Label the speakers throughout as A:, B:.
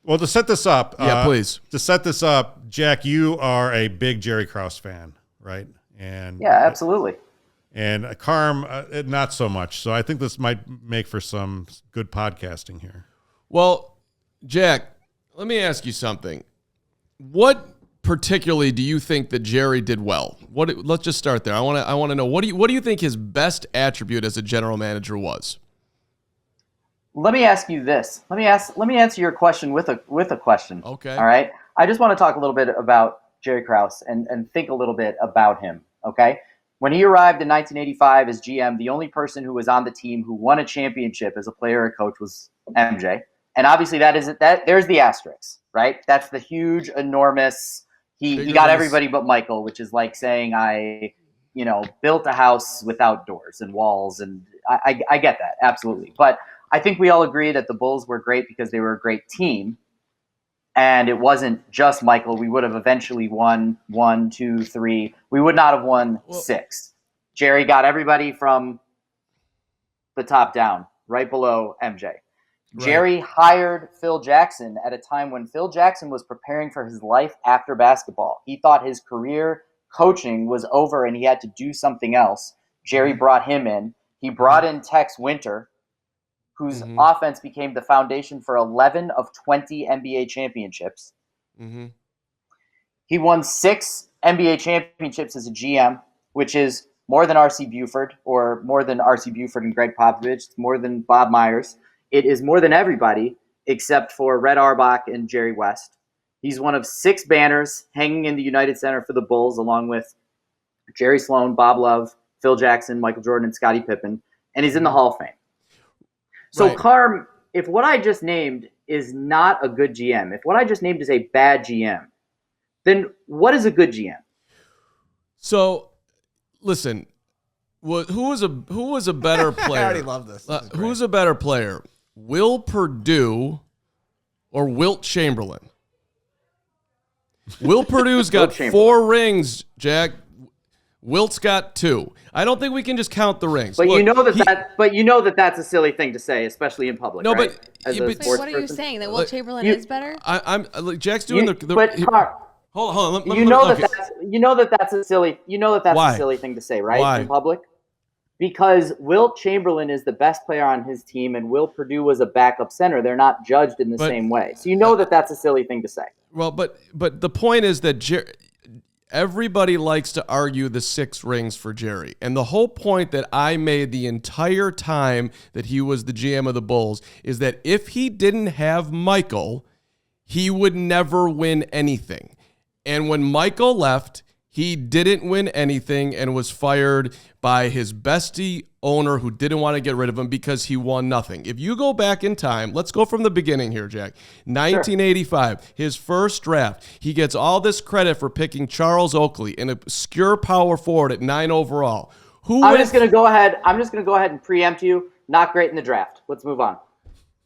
A: Well, to set this up,
B: please.
A: To set this up, Jack, you are a big Jerry Krause fan, right? And
C: yeah, absolutely.
A: And Carm, not so much. So I think this might make for some good podcasting here.
B: Well, Jack, let me ask you something. What particularly do you think that Jerry did well? Let's just start there. I want to know what do you think his best attribute as a general manager was?
C: Let me ask you this. Let me answer your question with a question.
B: Okay.
C: All right. I just want to talk a little bit about Jerry Krause and think a little bit about him. Okay. When he arrived in 1985 as GM, the only person who was on the team who won a championship as a player or coach was MJ. And obviously there's the asterisk, right? That's the huge, enormous, he got everybody but Michael, which is like saying I built a house without doors and walls. And I get that. Absolutely. But I think we all agree that the Bulls were great because they were a great team. And it wasn't just Michael. We would have eventually won 1, 2, 3. We would not have won 6. Jerry got everybody from the top down, right below MJ. Right. Jerry hired Phil Jackson at a time when Phil Jackson was preparing for his life after basketball. He thought his career coaching was over and he had to do something else. Jerry brought him in. He brought in Tex Winter, whose offense became the foundation for 11 of 20 NBA championships. Mm-hmm. He won 6 NBA championships as a GM, which is more than R.C. Buford, or more than R.C. Buford and Greg Popovich. It's more than Bob Myers. It is more than everybody except for Red Auerbach and Jerry West. He's one of 6 banners hanging in the United Center for the Bulls, along with Jerry Sloan, Bob Love, Phil Jackson, Michael Jordan, and Scottie Pippen. And he's in the Hall of Fame. So, right. Carm, if what I just named is not a good GM, if what I just named is a bad GM, then what is a good GM?
B: So, listen, who was a better player?
D: I already love this.
B: Who's a better player, Will Perdue or Wilt Chamberlain? Will Purdue's got 4 rings, Jack. Wilt's got 2. I don't think we can just count the rings.
C: But you know that's a silly thing to say, especially in public. No, right?
E: Wait, what are you saying? That Wilt Chamberlain is better?
B: Jack's doing
C: hold on. You know that's a silly thing to say, right?
B: Why?
C: In public, because Wilt Chamberlain is the best player on his team, and Will Perdue was a backup center. They're not judged in the same way, so you know that's a silly thing to say.
B: Well, but the point is that everybody likes to argue the 6 rings for Jerry. And the whole point that I made the entire time that he was the GM of the Bulls is that if he didn't have Michael, he would never win anything. And when Michael left, he didn't win anything and was fired by his bestie owner who didn't want to get rid of him because he won nothing. If you go back in time, let's go from the beginning here, Jack. 1985, his first draft, he gets all this credit for picking Charles Oakley, an obscure power forward at 9 overall.
C: I'm just going to go ahead and preempt you. Not great in the draft. Let's move on.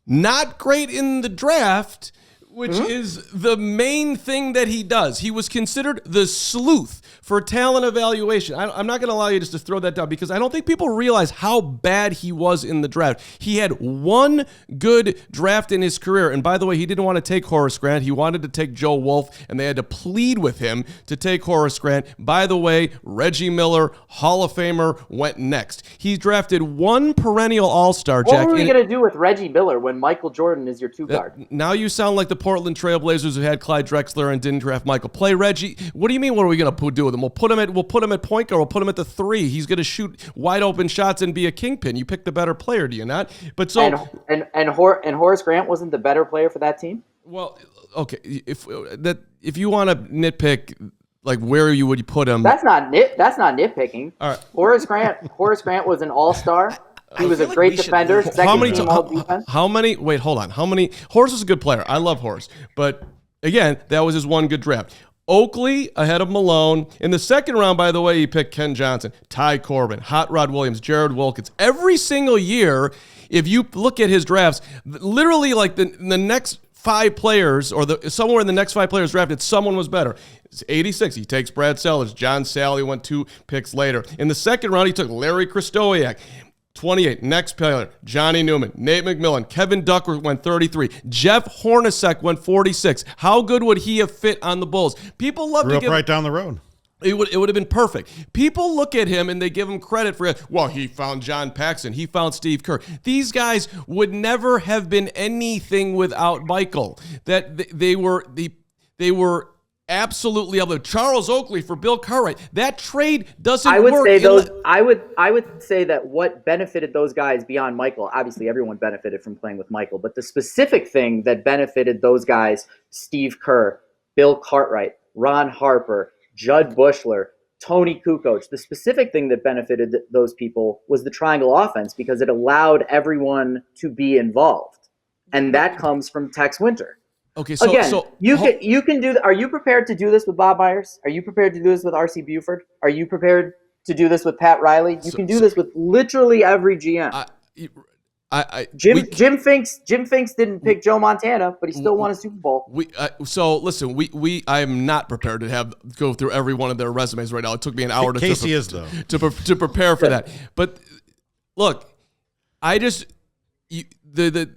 B: Not great in the draft, which is the main thing that he does. He was considered the sleuth for talent evaluation. I'm not going to allow you just to throw that down because I don't think people realize how bad he was in the draft. He had 1 good draft in his career. And by the way, he didn't want to take Horace Grant. He wanted to take Joe Wolf, and they had to plead with him to take Horace Grant. By the way, Reggie Miller, Hall of Famer, went next. He drafted 1 perennial all-star, Jack.
C: What were we going to do with Reggie Miller when Michael Jordan is your 2 guard?
B: Now you sound like the Portland Trailblazers who had Clyde Drexler and didn't draft Michael. Play Reggie. What do you mean? What are we going to do with him? We'll put him at point guard. We'll put him at the 3. He's going to shoot wide open shots and be a kingpin. You pick the better player, do you not? But so
C: and Horace Grant wasn't the better player for that team.
B: Well, okay. If you want to nitpick, like where you would put him,
C: that's not nitpicking.
B: All right.
C: Horace Grant was an all-star. He was a great defender.
B: How many? Wait, hold on. How many? Horace was a good player. I love Horace, but again, that was his 1 good draft. Oakley ahead of Malone. In the second round, by the way, he picked Ken Johnson, Ty Corbin, Hot Rod Williams, Jared Wilkins. Every single year, if you look at his drafts, literally like the next 5 players or somewhere in the next 5 players drafted, someone was better. It's 86, he takes Brad Sellers. John Sally went 2 picks later. In the second round, he took Larry Kristoyak. 28. Next player, Johnny Newman, Nate McMillan, Kevin Duckworth went 33. Jeff Hornacek went 46. How good would he have fit on the Bulls? People love
A: Grew
B: to
A: up right down the road.
B: It would have been perfect. People look at him and they give him credit for, well, he found John Paxson. He found Steve Kerr. These guys would never have been anything without Michael. That they were absolutely able to. Charles Oakley for Bill Cartwright. That trade doesn't work.
C: I would say that what benefited those guys beyond Michael, obviously everyone benefited from playing with Michael, but the specific thing that benefited those guys, Steve Kerr, Bill Cartwright, Ron Harper, Judd Bushler, Tony Kukoc, the specific thing that benefited those people was the triangle offense because it allowed everyone to be involved. And that comes from Tex Winter.
B: Okay,
C: you can do. Are you prepared to do this with Bob Myers? Are you prepared to do this with R.C. Buford? Are you prepared to do this with Pat Riley? You can do this with literally every GM. Jim Finks didn't pick Joe Montana, but he still won a Super Bowl.
B: I am not prepared to go through every one of their resumes right now. It took me an hour to prepare for that. But look,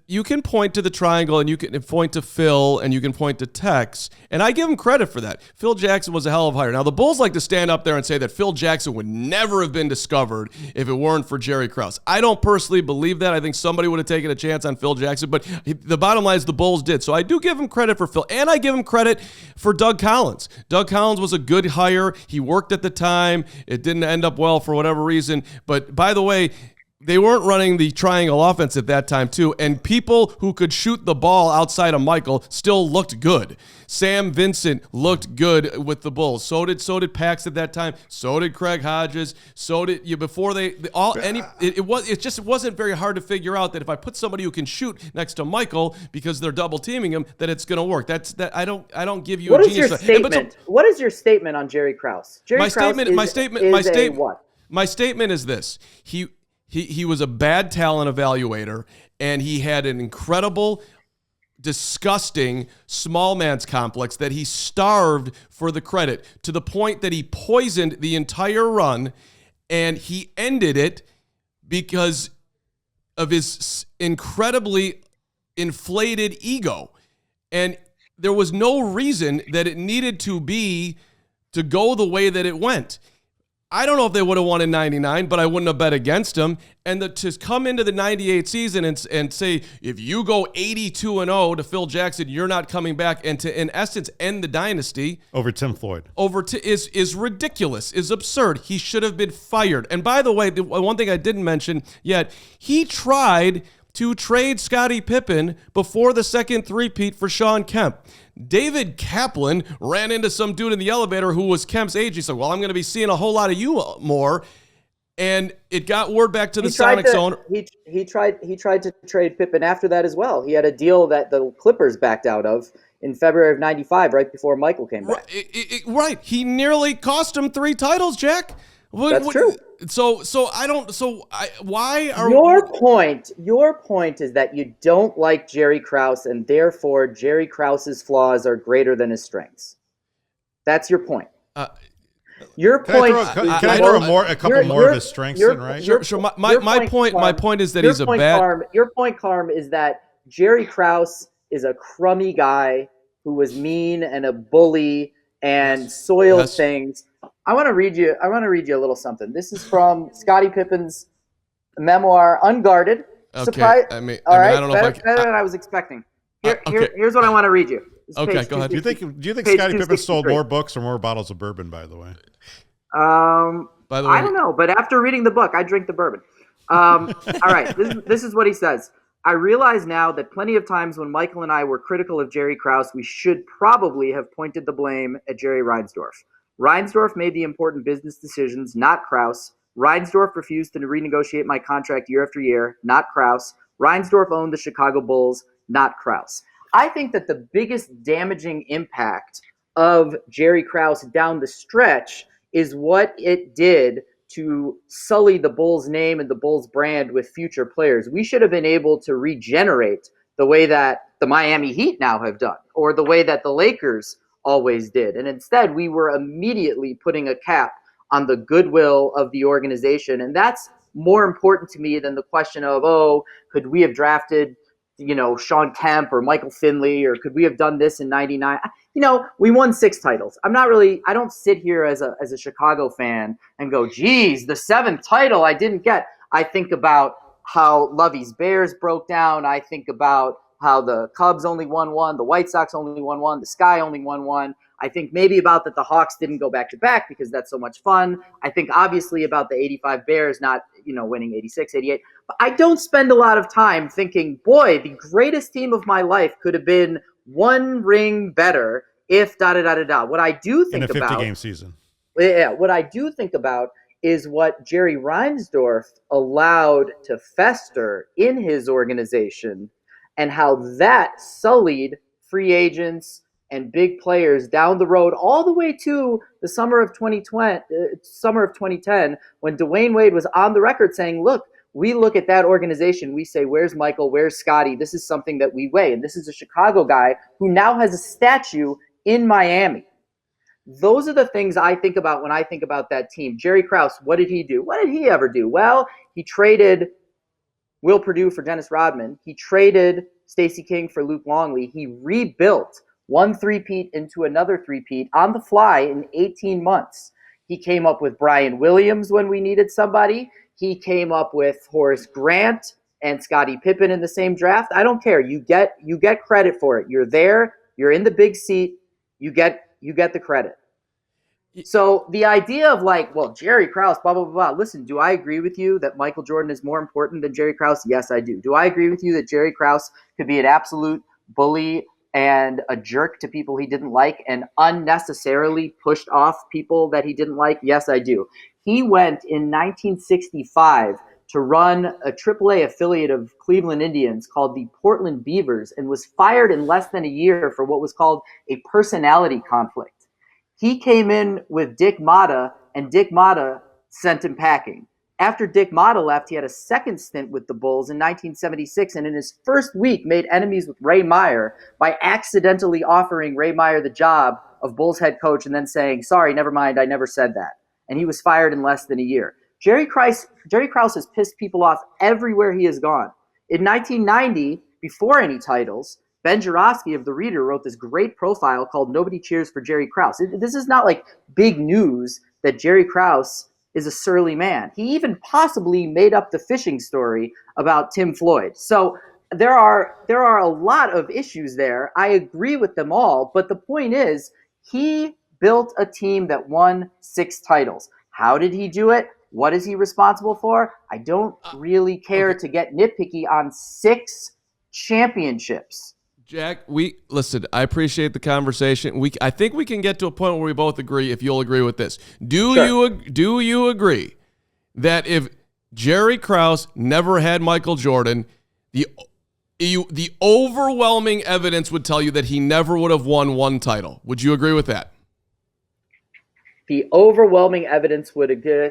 B: you can point to the triangle and you can point to Phil and you can point to Tex, and I give him credit for that. Phil Jackson was a hell of a hire. Now, the Bulls like to stand up there and say that Phil Jackson would never have been discovered if it weren't for Jerry Krause. I don't personally believe that. I think somebody would have taken a chance on Phil Jackson, but the bottom line is the Bulls did. So I do give him credit for Phil, and I give him credit for Doug Collins. Doug Collins was a good hire. He worked at the time. It didn't end up well for whatever reason, but by the way, they weren't running the triangle offense at that time, too, and people who could shoot the ball outside of Michael still looked good. Sam Vincent looked good with the Bulls. So did Pax at that time. So did Craig Hodges. So did you before it wasn't very hard to figure out that if I put somebody who can shoot next to Michael because they're double teaming him, that it's going to work. I don't give you a genius.
C: What is your statement on Jerry Krause?
B: My statement is this. He was a bad talent evaluator, and he had an incredible, disgusting small man's complex that he starved for the credit to the point that he poisoned the entire run, and he ended it because of his incredibly inflated ego. And there was no reason that it needed to go the way that it went. I don't know if they would have won in 99, but I wouldn't have bet against them. And to come into the 98 season and say, if you go 82-0 to Phil Jackson, you're not coming back, and to, in essence, end the dynasty.
A: Over Tim Floyd.
B: Is ridiculous, is absurd. He should have been fired. And by the way, the one thing I didn't mention yet, he tried to trade Scottie Pippen before the second three-peat for Sean Kemp. David Kaplan ran into some dude in the elevator who was Kemp's age. He said, well, I'm going to be seeing a whole lot of you more. And it got word back to the Sonics owner.
C: He tried to trade Pippen after that as well. He had a deal that the Clippers backed out of in February of 95, right before Michael came back.
B: Right. He nearly cost him 3 titles, Jack.
C: That's true.
B: Why are
C: your point is that you don't like Jerry Krause, and therefore Jerry Krause's flaws are greater than his strengths. That's your point. Your point.
A: Can I throw a couple more of his strengths in, right?
B: Sure. My point is that he's a bad.
C: Your point, Carm, is that Jerry Krause is a crummy guy who was mean and a bully and soiled things. I want to read you a little something. This is from Scottie Pippen's memoir, Unguarded.
B: Okay.
C: Surprise.
B: I don't know
C: better than I was expecting. Here's what I want to read you.
B: Okay, go ahead.
A: Do you think Scottie Pippen sold more books or more bottles of bourbon, by the way?
C: By the way, I don't know, but after reading the book, I drink the bourbon. All right, this is what he says. I realize now that plenty of times when Michael and I were critical of Jerry Krause, we should probably have pointed the blame at Jerry Reinsdorf. Reinsdorf made the important business decisions, not Krause. Reinsdorf refused to renegotiate my contract year after year, not Krause. Reinsdorf owned the Chicago Bulls, not Krause. I think that the biggest damaging impact of Jerry Krause down the stretch is what it did to sully the Bulls name and the Bulls brand with future players. We should have been able to regenerate the way that the Miami Heat now have done, or the way that the Lakers always did. And instead, we were immediately putting a cap on the goodwill of the organization. And that's more important to me than the question of, oh, could we have drafted, Sean Kemp or Michael Finley, or could we have done this in 99? We won 6 titles. I don't sit here as a Chicago fan and go, geez, the 7th title I didn't get. I think about how Lovey's Bears broke down. I think about how the Cubs only won 1, the White Sox only won 1, the Sky only won 1. I think maybe about that the Hawks didn't go back-to-back because that's so much fun. I think obviously about the 85 Bears not, winning 86, 88. But I don't spend a lot of time thinking, boy, the greatest team of my life could have been 1 ring better if da-da-da-da-da. What I do think about...
A: In a 50-game season.
C: Yeah, what I do think about is what Jerry Reinsdorf allowed to fester in his organization and how that sullied free agents and big players down the road all the way to the summer of 2010 when Dwayne Wade was on the record saying, look, we look at that organization, we say, where's Michael, where's Scotty? This is something that we weigh. And this is a Chicago guy who now has a statue in Miami. Those are the things I think about when I think about that team. Jerry Krause, what did he do? What did he ever do? Well, he traded Will Perdue for Dennis Rodman. He traded Stacey King for Luke Longley. He rebuilt 1 three-peat into another three-peat on the fly in 18 months. He came up with Brian Williams when we needed somebody. He came up with Horace Grant and Scottie Pippen in the same draft. I don't care. You get credit for it. You're there. You're in the big seat. You get the credit. So the idea of Jerry Krause, blah, blah, blah, blah. Listen, do I agree with you that Michael Jordan is more important than Jerry Krause? Yes, I do. Do I agree with you that Jerry Krause could be an absolute bully and a jerk to people he didn't like and unnecessarily pushed off people that he didn't like? Yes, I do. He went in 1965 to run a AAA affiliate of Cleveland Indians called the Portland Beavers and was fired in less than a year for what was called a personality conflict. He came in with Dick Motta, and Dick Motta sent him packing. After Dick Motta left, he had a second stint with the Bulls in 1976, and in his first week made enemies with Ray Meyer by accidentally offering Ray Meyer the job of Bulls head coach and then saying, sorry, never mind, I never said that. And he was fired in less than a year. Jerry Krause has pissed people off everywhere he has gone. In 1990, before any titles, Ben Jarofsky of The Reader wrote this great profile called Nobody Cheers for Jerry Krause. This is not like big news that Jerry Krause is a surly man. He even possibly made up the fishing story about Tim Floyd. So there are a lot of issues there. I agree with them all, but the point is he built a team that won 6 titles. How did he do it? What is he responsible for? I don't really care to get nitpicky on 6 championships.
B: Jack, listen, I appreciate the conversation. I think we can get to a point where we both agree, if you'll agree with this. Do you agree that if Jerry Krause never had Michael Jordan, the overwhelming evidence would tell you that he never would have won 1 title? Would you agree with that?
C: The overwhelming evidence would agree.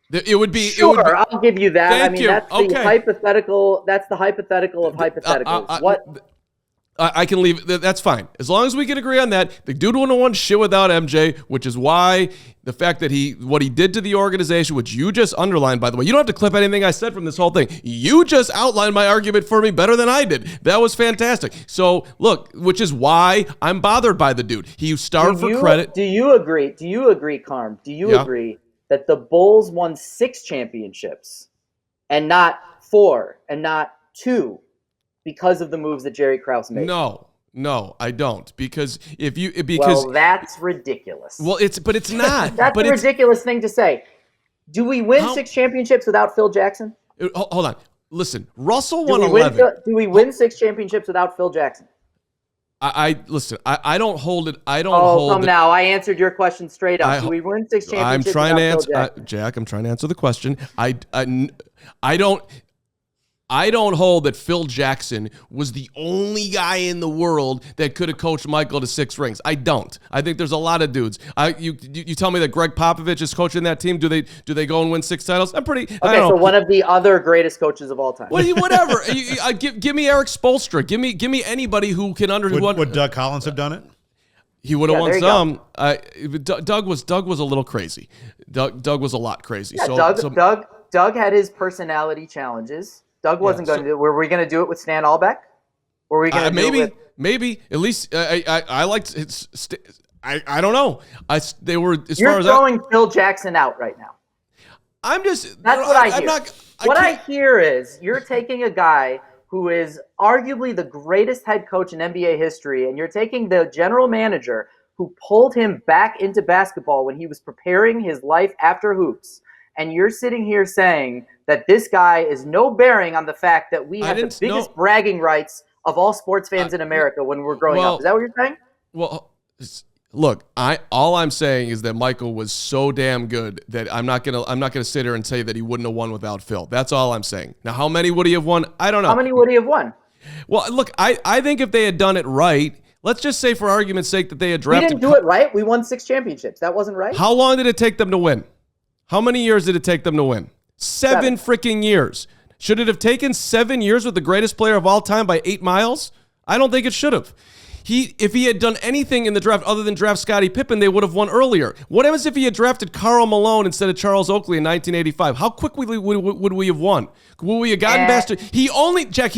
B: It would be.
C: Sure,
B: it would be,
C: I'll give you that.
B: Thank you.
C: That's the hypothetical. That's the hypothetical of hypotheticals.
B: I can leave. That's fine. As long as we can agree on that. The dude wouldn't have won shit without MJ, which is why the fact that what he did to the organization, which you just underlined, by the way, you don't have to clip anything I said from this whole thing. You just outlined my argument for me better than I did. That was fantastic. So look, which is why I'm bothered by the dude. He starved for credit.
C: Do you agree, Carm? Do you agree that the Bulls won 6 championships and not 4 and not 2 because of the moves that Jerry Krause made?
B: No, I don't. Because
C: well, that's ridiculous.
B: Well, it's not.
C: That's a ridiculous thing to say. Do we win 6 championships without Phil Jackson?
B: Hold on. Listen, Russell won 11.
C: Do we win 6 championships without Phil Jackson?
B: Listen. I don't hold it.
C: Now. I answered your question straight up. Do we win 6 championships?
B: I'm trying to answer, Jack. I'm trying to answer the question. I don't hold that Phil Jackson was the only guy in the world that could have coached Michael to 6 rings. I don't. I think there's a lot of dudes. You tell me that Greg Popovich is coaching that team. Do they go and win 6 titles? I'm pretty. Okay,
C: so one of the other greatest coaches of all time.
B: Whatever. Give me Eric Spoelstra. Give me anybody who can
A: Would Doug Collins have done it?
B: He would have won some. Doug was a little crazy. Doug was a lot crazy.
C: Yeah, Doug Doug had his personality challenges. Doug wasn't going to do it. Were we going to do it with Stan Albeck? Were we going to do it with...
B: Maybe. At least I liked it. I don't know. They were as
C: You're
B: far as
C: throwing Phil Jackson out right now.
B: I'm just.
C: That's what I hear. What I hear is you're taking a guy who is arguably the greatest head coach in NBA history, and you're taking the general manager who pulled him back into basketball when he was preparing his life after hoops, and you're sitting here saying that this guy is no bearing on the fact that we have the biggest bragging rights of all sports fans in America when we're growing up. Is that what you're saying?
B: Well, look, all I'm saying is that Michael was so damn good that I'm not gonna sit here and say that he wouldn't have won without Phil. That's all I'm saying. Now, how many would he have won? I don't know.
C: How many would he have won?
B: Well, look, I think if they had done it right, let's just say for argument's sake that they had drafted.
C: We didn't do it right. We won 6 championships. That wasn't right.
B: How long did it take them to win? How many years did it take them to win? 7 freaking years. Should it have taken 7 years with the greatest player of all time by 8 miles? I don't think it should have. If he had done anything in the draft other than draft Scottie Pippen, they would have won earlier. What happens if he had drafted Karl Malone instead of Charles Oakley in 1985? How quickly would we have won? Would we have gotten past it? He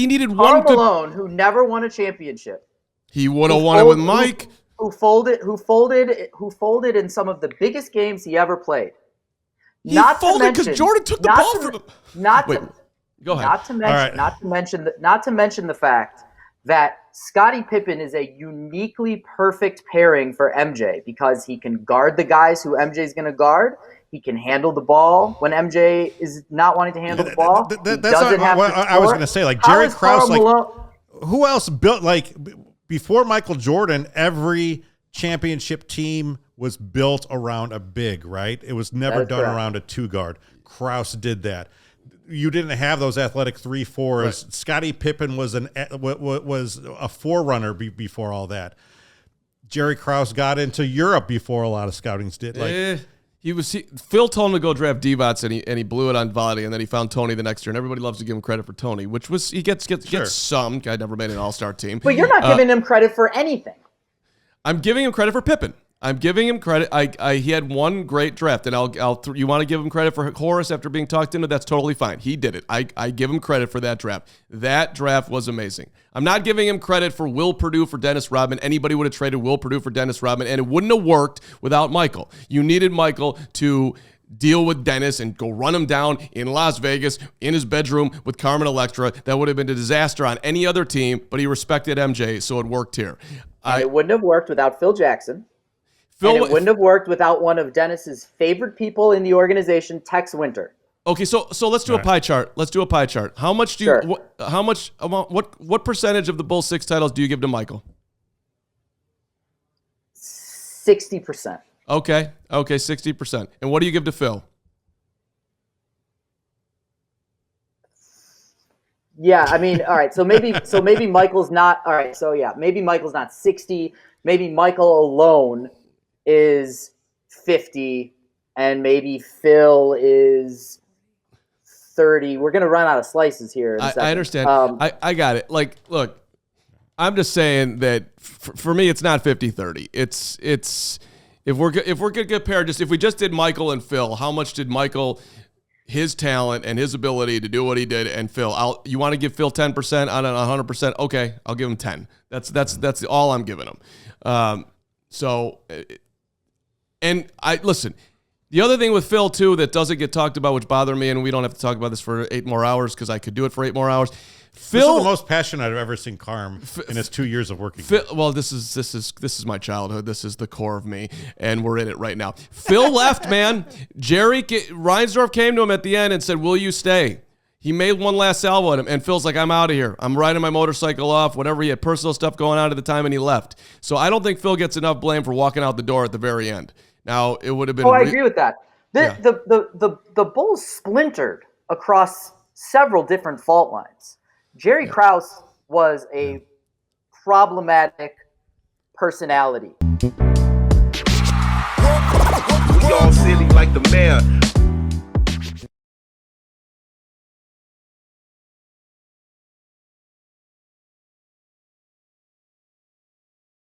B: needed one.
C: Karl Malone, who never won a championship.
B: He would have won it with Mike.
C: Who folded in some of the biggest games he ever played.
B: He folded because Jordan took the ball from him. Go ahead.
C: Not to mention the fact that Scottie Pippen is a uniquely perfect pairing for MJ because he can guard the guys who MJ is going to guard. He can handle the ball when MJ is not wanting to handle the ball.
A: That's not what I was going to say. Like Jerry Krause, who else built before Michael Jordan? Every championship team was built around a big, right? It was never done around a 2-guard. Krause did that. You didn't have those athletic 3-4s. Right. Scottie Pippen was a forerunner before all that. Jerry Krause got into Europe before a lot of scoutings did.
B: Phil told him to go draft Divac and he blew it on volley, and then he found Tony the next year, and everybody loves to give him credit for Tony, which was he gets some guy never made an all-star team.
C: But you're not giving him credit for anything.
B: I'm giving him credit for Pippen. I'm giving him credit. He had one great draft, and you want to give him credit for Horace after being talked into? That's totally fine. He did it. I give him credit for that draft. That draft was amazing. I'm not giving him credit for Will Perdue for Dennis Rodman. Anybody would have traded Will Perdue for Dennis Rodman, and it wouldn't have worked without Michael. You needed Michael to deal with Dennis and go run him down in Las Vegas in his bedroom with Carmen Electra. That would have been a disaster on any other team, but he respected MJ, so it worked here.
C: It wouldn't have worked without Phil Jackson. And it wouldn't have worked without one of Dennis's favorite people in the organization, Tex Winter.
B: Okay, so let's do a pie chart. Let's do a pie chart. How much do you what percentage of the Bulls 6 titles do you give to Michael?
C: 60%.
B: Okay, 60%. And what do you give to Phil?
C: Yeah, I mean, all right. So maybe Michael's not all right. So yeah, maybe Michael's not 60. Maybe Michael alone is 50, and maybe Phil is 30. We're gonna run out of slices here in a second.
B: I understand. I got it. Like, look, I'm just saying that for me, it's not 50-30. It's if we're gonna compare, if we just did Michael and Phil, how much did Michael, his talent and his ability to do what he did, and Phil, you want to give Phil 10% on 100%? Okay, I'll give him 10. That's all I'm giving him. And listen, the other thing with Phil too that doesn't get talked about, which bothered me, and we don't have to talk about this for 8 more hours because I could do it for 8 more hours. Phil,
A: this is the most passionate I've ever seen Carm in his 2 years of working.
B: Well, this is my childhood. This is the core of me, and we're in it right now. Phil left, man. Reinsdorf came to him at the end and said, "Will you stay?" He made one last salvo at him, and Phil's like, "I'm out of here. I'm riding my motorcycle off," whatever. He had personal stuff going on at the time, and he left. So I don't think Phil gets enough blame for walking out the door at the very end. Now, it would have been...
C: I agree with that. The Bulls splintered across several different fault lines. Jerry Krause was a problematic personality.
D: We all silly like the mayor.